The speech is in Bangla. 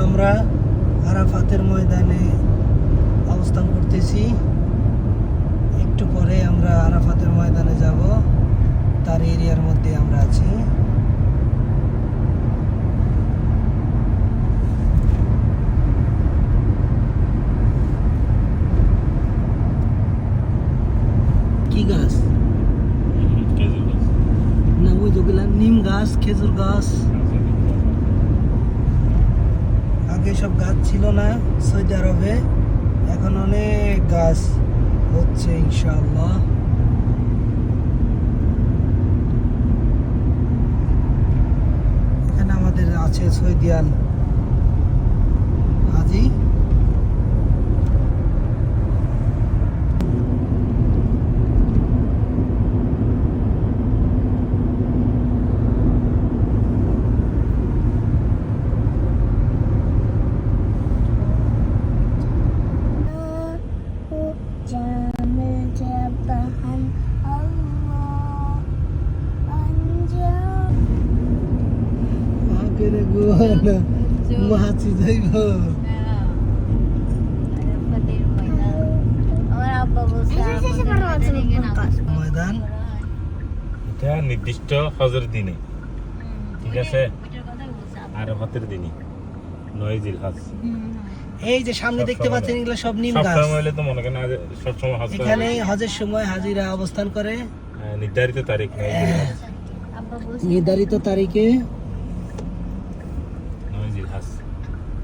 আমরা আরাফাতের ময়দানে অবস্থান করতেছি। একটু পরে আমরা আরাফাতের ময়দানে যাব, তার এরিয়ার মধ্যে আমরা আছি। কি গাছ? না, ওই যেগুলা নিম গাছ, খেজুর গাছ। আগে সব গাছ ছিল না সৌদি আরবে, এখন অনেক গাছ হচ্ছে ইনশাআল্লাহ। এখানে আমাদের আছে সৌদিয়ান হাজি। মাছি যাইব। ময়দান এটা নির্দিষ্ট হজের দিনে, ঠিক আছে, আরাফাতের দিনে 9 জিলহজ। এই যে সামনে দেখতে পাচ্ছেন এগুলো সব নিম গাছ। সবসময় হইলে তো মনে করেন সবসময় হজ করা এখানে হজের সময় হাজিরা অবস্থান করে নির্ধারিত তারিখ 9 জিলহজ। নির্ধারিত তারিখে